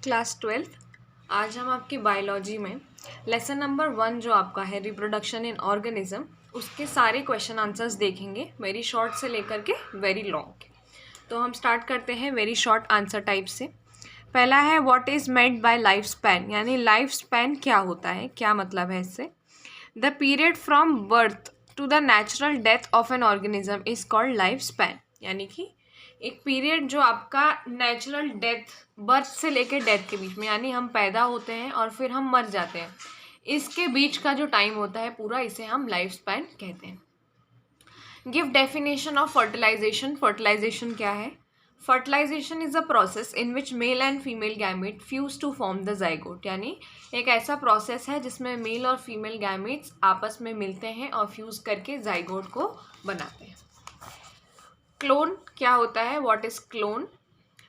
Class 12th। आज हम आपकी बायोलॉजी में लेसन नंबर 1 जो आपका है रिप्रोडक्शन इन ऑर्गेनिज्म, उसके सारे क्वेश्चन आंसर्स देखेंगे, वेरी शॉर्ट से लेकर के वेरी लॉन्ग के। तो हम स्टार्ट करते हैं वेरी शॉर्ट आंसर टाइप से। पहला है what is meant by life span, यानी लाइफ स्पैन क्या होता है, क्या मतलब है इससे। The period from birth to the natural death of an organism is called life span, यानी कि एक पीरियड जो आपका नेचुरल डेथ, बर्थ से लेकर डेथ के बीच में, यानी हम पैदा होते हैं और फिर हम मर जाते हैं, इसके बीच का जो टाइम होता है पूरा, इसे हम लाइफ स्पैन कहते हैं। Give definition of fertilisation. Fertilisation क्या है? Fertilisation is a process in which male and female gamete fuse to form the zygote, यानी एक ऐसा प्रोसेस है जिसमें मेल और फीमेल गैमेट्स आपस में मिलते हैं और फ्यूज करके जाइगोट को बनाते हैं। क्लोन क्या होता है? What is clone?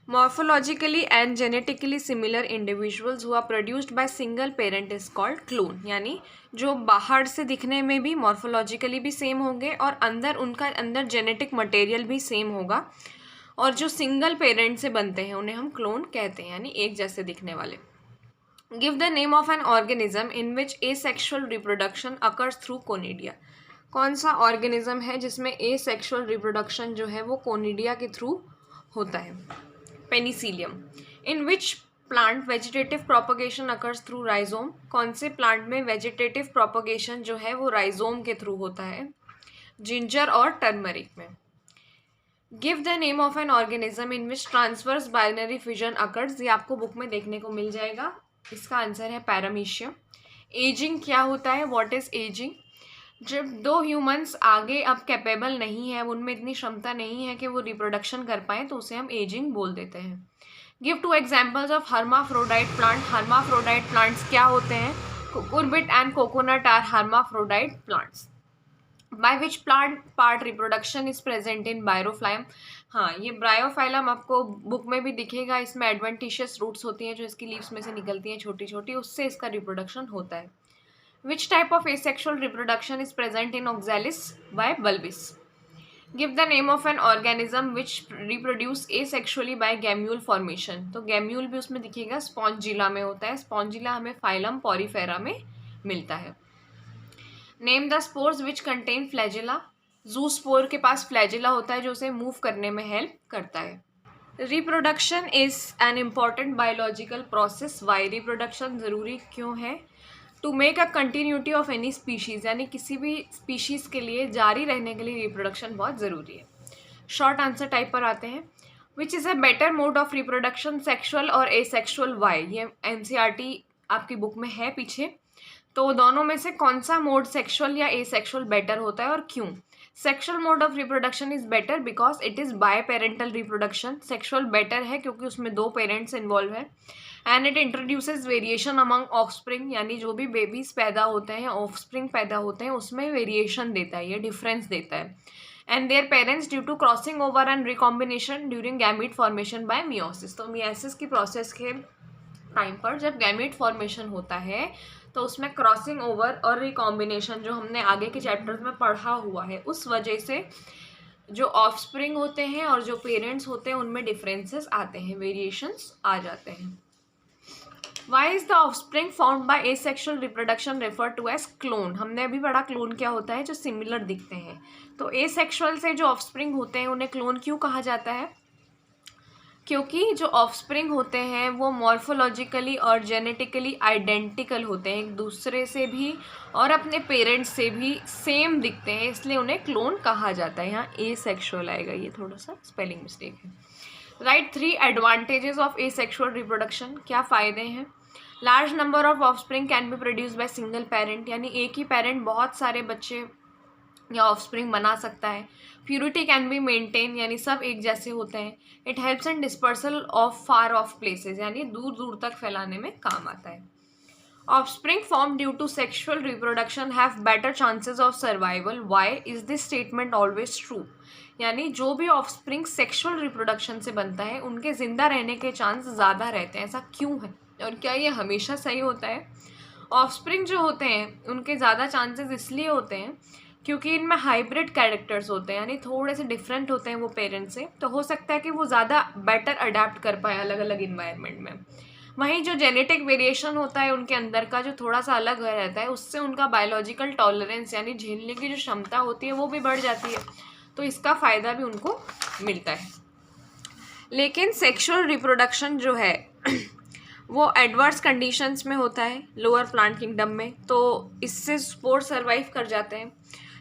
Morphologically and genetically similar individuals who are produced by single parent is called clone, यानी जो बाहर से दिखने में भी मॉर्फोलॉजिकली भी सेम होंगे और उनका अंदर जेनेटिक मटेरियल भी सेम होगा, और जो सिंगल पेरेंट से बनते हैं उन्हें हम क्लोन कहते हैं, यानी एक जैसे दिखने वाले। Give the name of an organism in which asexual reproduction occurs through conidia. कौन सा ऑर्गेनिज्म है जिसमें एसेक्सुअल रिप्रोडक्शन जो है वो कोनिडिया के थ्रू होता है? Penicillium. In which plant vegetative propagation occurs through rhizome. कौन से प्लांट में वेजिटेटिव प्रोपगेशन जो है वो राइजोम के थ्रू होता है? जिंजर और टर्मरिक में। Give the name of an organism in which transverse binary fission occurs. ये आपको बुक में देखने को मिल जाएगा। इसका आंसर है पैरामीशियम। एजिंग क्या होता है? What is ageing? जब दो ह्यूमंस आगे अब कैपेबल नहीं है, उनमें इतनी क्षमता नहीं है कि वो रिप्रोडक्शन कर पाएँ, तो उसे हम एजिंग बोल देते हैं। Give two examples of hermaphrodite plant. Hermaphrodite plants क्या होते हैं? Cucurbit and coconut are hermaphrodite plants. By which plant part reproduction is present in Bryophyllum. हाँ, ये ब्रायोफाइलम आपको बुक में भी दिखेगा। इसमें एडवेंटिशियस रूट्स होती हैं जो इसकी लीव्स में से निकलती हैं छोटी छोटी, उससे इसका रिप्रोडक्शन होता है। Which type of asexual reproduction is present in Oxalis by bulbis? Give the name of an organism which reproduce asexually by gamule formation. तो gamule भी उसमें दिखेगा, स्पॉन्जिला में होता है। स्पॉन्जिला हमें फाइलम पॉरीफेरा में मिलता है। Name the spores which contain flagella. Zoospore के पास फ्लैजिला होता है जो उसे मूव करने में हेल्प करता है। Reproduction is an important biological process. Why reproduction ज़रूरी क्यों है? To make a continuity of any species, यानी किसी भी स्पीशीज़ के लिए जारी रहने के लिए रिप्रोडक्शन बहुत ज़रूरी है। शॉर्ट आंसर टाइप पर आते हैं। Which is a better mode of reproduction, sexual और एसेक्सुअल? वाई? ये NCERT आपकी बुक में है पीछे। तो दोनों में से कौन सा मोड, सेक्शुअल या एसेक्सुअल, बेटर होता है और क्यों? Sexual mode of reproduction is better because it is by parental reproduction. Sexual better है क्योंकि उसमें दो पेरेंट्स इन्वॉल्व है। And it introduces variation among offspring, यानी जो भी बेबीज पैदा होते हैं, ऑफस्प्रिंग पैदा होते हैं, उसमें वेरिएशन देता है, ये डिफरेंस देता है। And their parents due to crossing over and recombination during gamete formation by meiosis. तो मियोसिस की प्रोसेस के टाइम पर जब गैमीट फॉर्मेशन होता है तो उसमें क्रॉसिंग ओवर और रिकॉम्बिनेशन, जो हमने आगे के चैप्टर्स में पढ़ा हुआ है, उस वजह से जो ऑफस्प्रिंग होते हैं और जो पेरेंट्स होते हैं उनमें डिफरेंसेस आते हैं, वेरिएशंस आ जाते हैं। Why is the offspring formed by asexual reproduction refer to as clone? हमने अभी पढ़ा क्लोन क्या होता है, जो सिमिलर दिखते हैं। तो एसेक्सुअल से जो ऑफस्प्रिंग होते हैं उन्हें क्लोन क्यों कहा जाता है? क्योंकि जो ऑफस्प्रिंग होते हैं वो मॉर्फोलॉजिकली और जेनेटिकली आइडेंटिकल होते हैं, एक दूसरे से भी और अपने पेरेंट्स से भी सेम दिखते हैं, इसलिए उन्हें क्लोन कहा जाता है। यहाँ एसेक्सुअल आएगा, ये थोड़ा सा स्पेलिंग मिस्टेक है। Right 3 advantages of asexual reproduction. क्या फ़ायदे हैं? Large number of offspring can be produce by single parent, यानी एक ही पेरेंट बहुत सारे बच्चे या ऑफस्प्रिंग बना सकता है। प्यूरिटी कैन बी मेंटेन, यानी सब एक जैसे होते हैं। It helps in dispersal of far off places, यानी दूर दूर तक फैलाने में काम आता है। Offspring form due to sexual reproduction have better chances of survival. Why is this statement always true? यानी जो भी ऑफस्प्रिंग सेक्शुअल रिप्रोडक्शन से बनता है उनके जिंदा रहने के चांस ज़्यादा रहते हैं। ऐसा क्यों है और क्या ये हमेशा सही होता है? ऑफस्प्रिंग जो होते हैं उनके ज़्यादा चांसेस इसलिए होते हैं क्योंकि इनमें हाइब्रिड कैरेक्टर्स होते हैं, यानी थोड़े से डिफरेंट होते हैं वो पेरेंट्स से, तो हो सकता है कि वो ज़्यादा बेटर अडेप्ट कर पाए अलग अलग इन्वायरमेंट में। वहीं जो जेनेटिक वेरिएशन होता है उनके अंदर का, जो थोड़ा सा अलग रहता है, उससे उनका बायोलॉजिकल टॉलरेंस यानी झेलने की जो क्षमता होती है वो भी बढ़ जाती है, तो इसका फ़ायदा भी उनको मिलता है। लेकिन सेक्सुअल रिप्रोडक्शन जो है वो एडवर्स कंडीशंस में होता है लोअर प्लांट किंगडम में, तो इससे स्पोर सर्वाइव कर जाते हैं।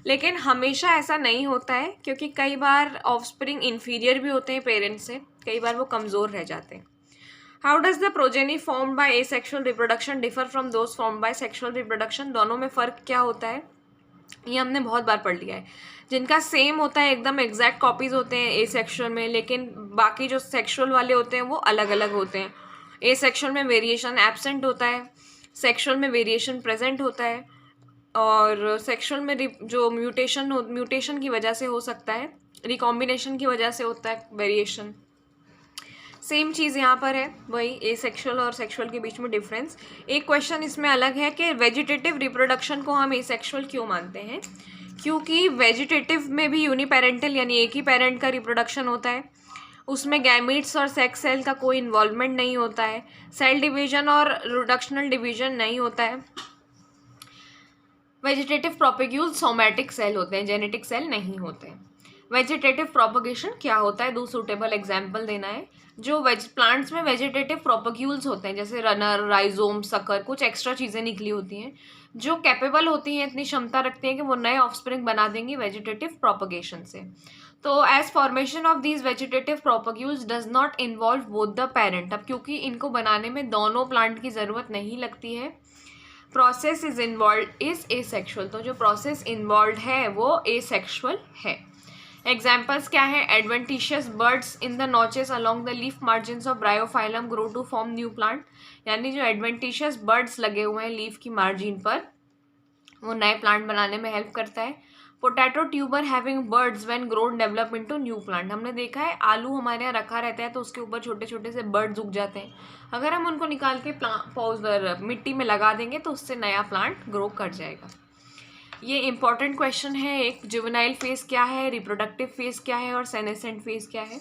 लेकिन हमेशा ऐसा नहीं होता है, क्योंकि कई बार ऑफस्प्रिंग इन्फीरियर भी होते हैं पेरेंट्स से, कई बार वो कमज़ोर रह जाते हैं। How does the progeny formed by asexual reproduction differ from those formed by sexual reproduction? दोनों में फ़र्क क्या होता है, ये हमने बहुत बार पढ़ लिया है। जिनका सेम होता है, एकदम एग्जैक्ट कॉपीज़ होते हैं एसेक्सुअल में, लेकिन बाकी जो सेक्सुअल वाले होते हैं वो अलग अलग होते हैं। एसेक्सुअल में वेरिएशन एब्सेंट होता है, सेक्सुअल में वेरिएशन प्रेजेंट होता है, और सेक्सुअल में जो म्यूटेशन की वजह से हो सकता है, रिकॉम्बिनेशन की वजह से होता है वेरिएशन। सेम चीज़ यहाँ पर है, वही एसेक्सुअल और सेक्सुअल के बीच में डिफरेंस। एक क्वेश्चन इसमें अलग है कि वेजिटेटिव रिप्रोडक्शन को हम एसेक्सुअल क्यों मानते हैं? क्योंकि वेजिटेटिव में भी यूनिपेरेंटल यानी एक ही पेरेंट का रिप्रोडक्शन होता है, उसमें गैमीट्स और सेक्स सेल का कोई इन्वॉल्वमेंट नहीं होता है, सेल डिवीजन और रिडक्शनल डिवीजन नहीं होता है। वेजिटेटिव प्रोपेग्यूल सोमैटिक सेल होते हैं, जेनेटिक सेल नहीं होते हैं। वेजिटेटिव प्रोपगेशन क्या होता है, दो सूटेबल एग्जाम्पल देना है। जो प्लांट्स में वेजिटेटिव प्रोपग्यूल्स होते हैं, जैसे रनर, राइजोम, सकर, कुछ एक्स्ट्रा चीज़ें निकली होती हैं जो कैपेबल होती हैं, इतनी क्षमता रखती हैं कि वो नए ऑफस्प्रिंग बना देंगी वेजिटेटिव प्रोपगेशन से। तो as formation of these vegetative propagules does not involve both the parent. अब क्योंकि इनको बनाने में दोनों प्लांट की ज़रूरत नहीं लगती है, process is involve is asexual, तो जो प्रोसेस इन्वॉल्व है वो एसेक्सुअल है। एग्जाम्पल्स क्या है? Adventitious birds in the notches along the leaf margins of bryophyllum grow to form new plant, यानी जो एडवेंटिशियस बर्ड्स लगे हुए हैं लीफ की मार्जिन पर, वो नए प्लांट बनाने में हेल्प करता है। Potato tuber having birds when grown develop into new plant, हमने देखा है आलू हमारे यहाँ रखा रहता है तो उसके ऊपर छोटे छोटे से बर्ड्स उग जाते हैं, अगर हम उनको निकाल के मिट्टी में लगा देंगे तो उससे नया प्लांट ग्रो कर जाएगा। ये इंपॉर्टेंट क्वेश्चन है। एक जुवेनाइल फेज क्या है, रिप्रोडक्टिव फेज क्या है, और सेनेसेंट फेज क्या है।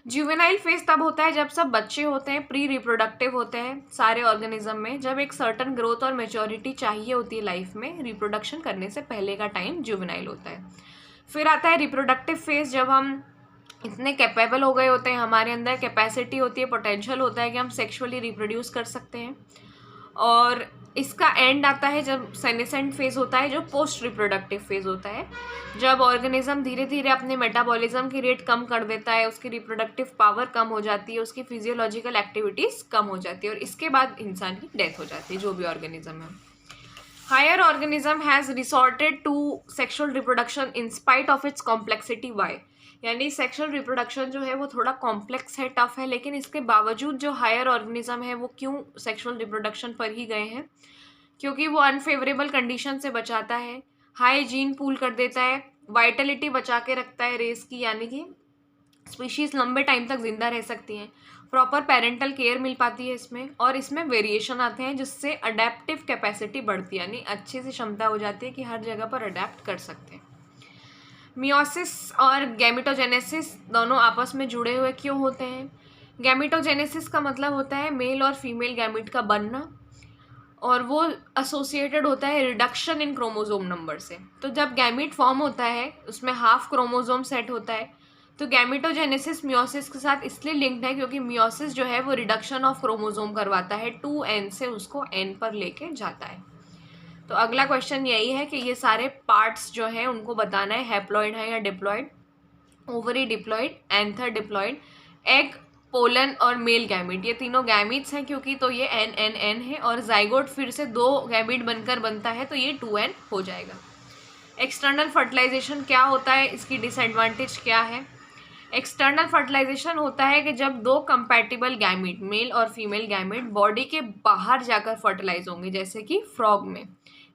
जुवेनाइल फेज तब होता है जब सब बच्चे होते हैं, प्री रिप्रोडक्टिव होते हैं सारे ऑर्गेनिज्म में, जब एक सर्टन ग्रोथ और मेच्योरिटी चाहिए होती है लाइफ में, रिप्रोडक्शन करने से पहले का टाइम जुवेनाइल होता है। फिर आता है रिप्रोडक्टिव फेज, जब हम इतने कैपेबल हो गए होते हैं, हमारे अंदर कैपेसिटी होती है, पोटेंशियल होता है कि हम सेक्सुअली रिप्रोड्यूस कर सकते हैं। और इसका एंड आता है जब सेनेसेंट फेज होता है, जो पोस्ट रिप्रोडक्टिव फेज होता है, जब ऑर्गेनिज्म धीरे धीरे अपने मेटाबॉलिज्म की रेट कम कर देता है, उसकी रिप्रोडक्टिव पावर कम हो जाती है, उसकी फिजियोलॉजिकल एक्टिविटीज़ कम हो जाती है, और इसके बाद इंसान की डेथ हो जाती है, जो भी ऑर्गेनिज्म है। Higher organism has resorted to sexual reproduction in spite of its complexity. Why? यानी सेक्सुअल रिप्रोडक्शन जो है वो थोड़ा कॉम्प्लेक्स है, टफ है, लेकिन इसके बावजूद जो हायर ऑर्गेनिज्म है वो क्यों सेक्सुअल रिप्रोडक्शन पर ही गए हैं? क्योंकि वो अनफेवरेबल कंडीशन से बचाता है, हाई जीन पूल कर देता है, वाइटलिटी बचा के रखता है रेस की, यानी कि स्पीशीज लंबे टाइम तक जिंदा रह सकती हैं, प्रॉपर पेरेंटल केयर मिल पाती है इसमें, और इसमें वेरिएशन आते हैं जिससे अडेप्टिव कैपेसिटी बढ़ती है, यानी अच्छी सी क्षमता हो जाती है कि हर जगह पर अडेप्ट कर सकते हैं। मियोसिस और गैमेटोजेनेसिस दोनों आपस में जुड़े हुए क्यों होते हैं? गैमेटोजेनेसिस का मतलब होता है मेल और फीमेल गैमेट का बनना, और वो एसोसिएटेड होता है रिडक्शन इन क्रोमोसोम नंबर से। तो जब गैमेट फॉर्म होता है उसमें हाफ क्रोमोसोम सेट होता है, तो गैमेटोजेनेसिस मियोसिस के साथ इसलिए लिंक्ड है क्योंकि मियोसिस जो है वो रिडक्शन ऑफ क्रोमोसोम करवाता है, 2n से उसको n पर लेके जाता है। तो अगला क्वेश्चन यही है कि ये सारे पार्ट्स जो हैं उनको बताना है, हैप्लॉइड है या diploid, ovary diploid, anther diploid, egg, pollen और मेल गैमीट, ये तीनों गैमीट्स हैं क्योंकि, तो ये n है, और जाइगोट फिर से 2 गैमीट बनकर बनता है तो ये 2n हो जाएगा। एक्सटर्नल फर्टिलाइजेशन क्या होता है, इसकी डिसएडवांटेज क्या है? एक्सटर्नल फर्टिलाइजेशन होता है कि जब 2 कंपैटिबल गैमीट, मेल और फीमेल गैमीट, बॉडी के बाहर जाकर फर्टिलाइज होंगे, जैसे कि फ्रॉग में,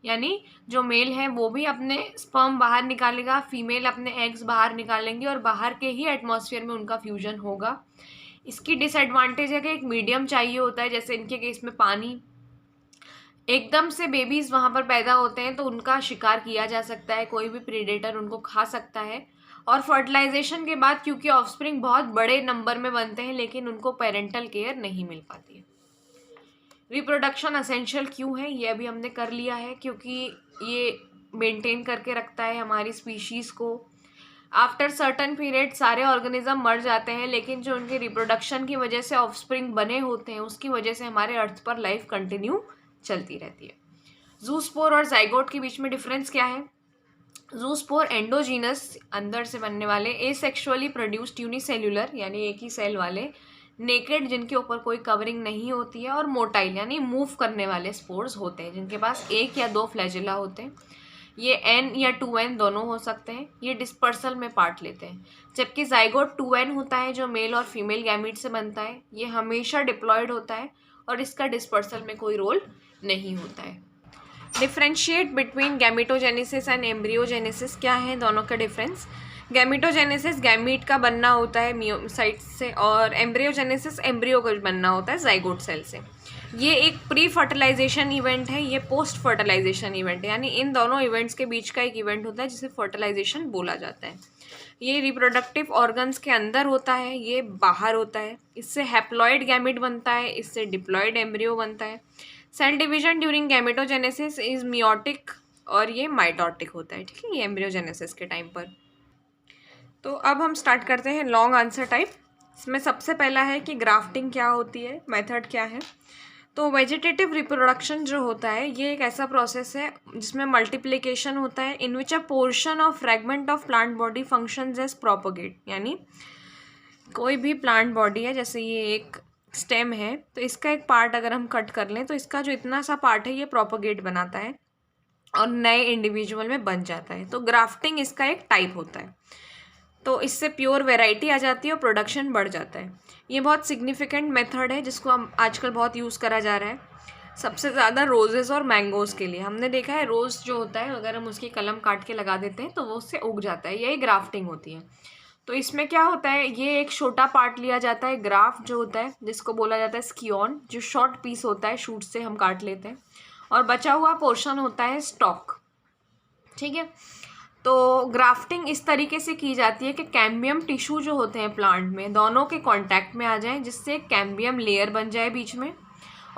यानी जो मेल है वो भी अपने स्पर्म बाहर निकालेगा, फीमेल अपने एग्स बाहर निकालेंगे, और बाहर के ही एटमॉस्फेयर में उनका फ्यूजन होगा। इसकी डिसएडवांटेज है कि एक मीडियम चाहिए होता है, जैसे इनके केस में पानी। एकदम से बेबीज़ वहाँ पर पैदा होते हैं तो उनका शिकार किया जा सकता है, कोई भी प्रीडेटर उनको खा सकता है। और फर्टिलाइजेशन के बाद क्योंकि ऑफस्प्रिंग बहुत बड़े नंबर में बनते हैं लेकिन उनको पेरेंटल केयर नहीं मिल पाती है। रिप्रोडक्शन असेंशियल क्यों है, ये अभी हमने कर लिया है, क्योंकि ये मेंटेन करके रखता है हमारी स्पीशीज़ को। आफ्टर सर्टन पीरियड सारे ऑर्गेनिज्म मर जाते हैं, लेकिन जो उनके रिप्रोडक्शन की वजह से ऑफस्प्रिंग बने होते हैं, उसकी वजह से हमारे अर्थ पर लाइफ कंटिन्यू चलती रहती है। ज़ूस्पोर और जाइगोट के बीच में डिफरेंस क्या है? ज़ूस्पोर एंडोजीनस, अंदर से बनने वाले, एसेक्सुअली प्रोड्यूस्ड यूनिसेल्यूलर यानी एक ही सेल वाले, नेकेड जिनके ऊपर कोई कवरिंग नहीं होती है, और मोटाइल यानी मूव करने वाले स्पोर्स होते हैं जिनके पास 1 या 2 फ्लैजिला होते हैं। ये N या 2N दोनों हो सकते हैं। ये डिस्पर्सल में पार्ट लेते हैं। जबकि जाइगोट 2N होता है जो मेल और फीमेल गैमीट से बनता है। ये हमेशा डिप्लॉयड होता है और इसका डिस्पर्सल में कोई रोल नहीं होता है। Differentiate between gametogenesis and embryogenesis क्या है दोनों का डिफरेंस? गैमिटोजेनेसिस गैमीट का बनना होता है मियोसाइट्स से, और एम्ब्रियोजेनेसिस एम्ब्रियो का बनना होता है जाइगोट सेल से। ये एक प्री फर्टिलाइजेशन इवेंट है, ये पोस्ट फर्टिलाइजेशन इवेंट है, यानी इन दोनों इवेंट्स के बीच का एक इवेंट होता है जिसे फर्टिलाइजेशन बोला जाता है। ये रिप्रोडक्टिव ऑर्गन्स के अंदर होता है, ये बाहर होता है। इससे हैप्लॉइड गैमिट बनता है, इससे डिप्लॉइड एम्ब्रियो बनता है। Cell division during gametogenesis is meiotic और ये माइटोटिक होता है, ठीक है, ये एम्ब्रियोजेनेसिस के टाइम पर। तो अब हम स्टार्ट करते हैं लॉन्ग आंसर टाइप। इसमें सबसे पहला है कि ग्राफ्टिंग क्या होती है, मेथड क्या है। तो वेजिटेटिव रिप्रोडक्शन जो होता है ये एक ऐसा प्रोसेस है जिसमें मल्टीप्लिकेशन होता है, in which a portion of fragment of plant body functions as propagate. यानी कोई भी प्लांट बॉडी है, जैसे ये एक स्टेम है, तो इसका एक पार्ट अगर हम कट कर लें तो इसका जो इतना सा पार्ट है ये प्रोपोगेट बनाता है और नए इंडिविजुअल में बन जाता है। तो ग्राफ्टिंग इसका एक टाइप होता है। तो इससे प्योर वैरायटी आ जाती है और प्रोडक्शन बढ़ जाता है। ये बहुत सिग्निफिकेंट मेथड है जिसको हम आजकल बहुत यूज़ करा जा रहा है, सबसे ज़्यादा रोजेस और मैंगोज़ के लिए। हमने देखा है रोज़ जो होता है अगर हम उसकी कलम काट के लगा देते हैं तो वो उससे उग जाता है, यही ग्राफ्टिंग होती है। तो इसमें क्या होता है, ये एक छोटा पार्ट लिया जाता है, ग्राफ्ट जो होता है जिसको बोला जाता है स्कियोन, जो शॉर्ट पीस होता है शूट से हम काट लेते हैं, और बचा हुआ पोर्शन होता है स्टॉक, ठीक है। तो ग्राफ्टिंग इस तरीके से की जाती है कि कैम्बियम टिश्यू जो होते हैं प्लांट में दोनों के कांटेक्ट में आ जाएं, जिससे कैम्बियम लेयर बन जाए बीच में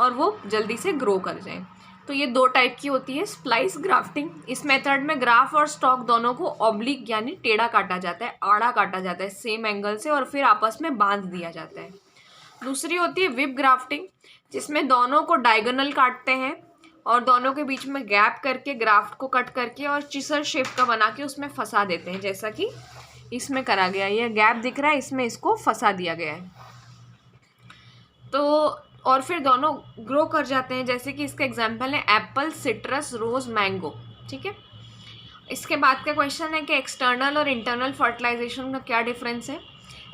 और वो जल्दी से ग्रो कर जाए। तो ये 2 टाइप की होती है स्प्लाइस ग्राफ्टिंग। इस मेथड में ग्राफ और स्टॉक दोनों को ऑब्लिक यानी टेढ़ा काटा जाता है, आड़ा काटा जाता है सेम एंगल से, और फिर आपस में बांध दिया जाता है। दूसरी होती है विप ग्राफ्टिंग, जिसमें दोनों को डायगोनल काटते हैं और दोनों के बीच में गैप करके ग्राफ्ट को कट करके और चिसर शेप का बना के उसमें फंसा देते हैं, जैसा कि इसमें करा गया। ये गैप दिख रहा है, इसमें इसको फंसा दिया गया है। तो और फिर दोनों ग्रो कर जाते हैं, जैसे कि इसका एग्जांपल है एप्पल, सिट्रस, रोज, मैंगो, ठीक है। इसके बाद का क्वेश्चन है कि एक्सटर्नल और इंटरनल फर्टिलाइजेशन का क्या डिफरेंस है।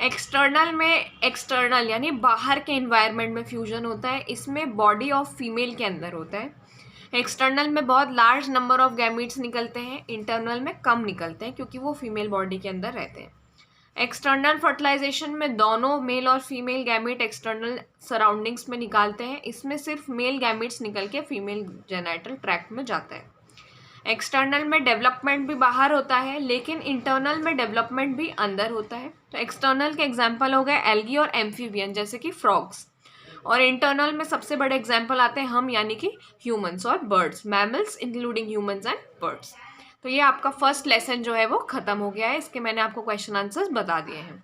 एक्सटर्नल में एक्सटर्नल यानी बाहर के इन्वायरमेंट में फ्यूजन होता है, इसमें बॉडी ऑफ फीमेल के अंदर होता है। एक्सटर्नल में बहुत लार्ज नंबर ऑफ गैमीट्स निकलते हैं, इंटरनल में कम निकलते हैं क्योंकि वो फीमेल बॉडी के अंदर रहते हैं। एक्सटर्नल फर्टिलाइजेशन में दोनों मेल और फीमेल गैमीट एक्सटर्नल सराउंडिंग्स में निकालते हैं, इसमें सिर्फ मेल गैमीट्स निकल के फीमेल जेनाइटल ट्रैक्ट में जाता है। एक्सटर्नल में डेवलपमेंट भी बाहर होता है, लेकिन इंटरनल में डेवलपमेंट भी अंदर होता है। तो एक्सटर्नल के एग्जाम्पल हो गए एल्गी और एम्फीबियन जैसे कि फ्रॉग्स, और इंटरनल में सबसे बड़े एग्जाम्पल आते हैं हम यानी कि ह्यूमंस और birds, mammals including humans and birds. तो ये आपका फर्स्ट लेसन जो है वो ख़त्म हो गया है। इसके मैंने आपको क्वेश्चन आंसर्स बता दिए हैं।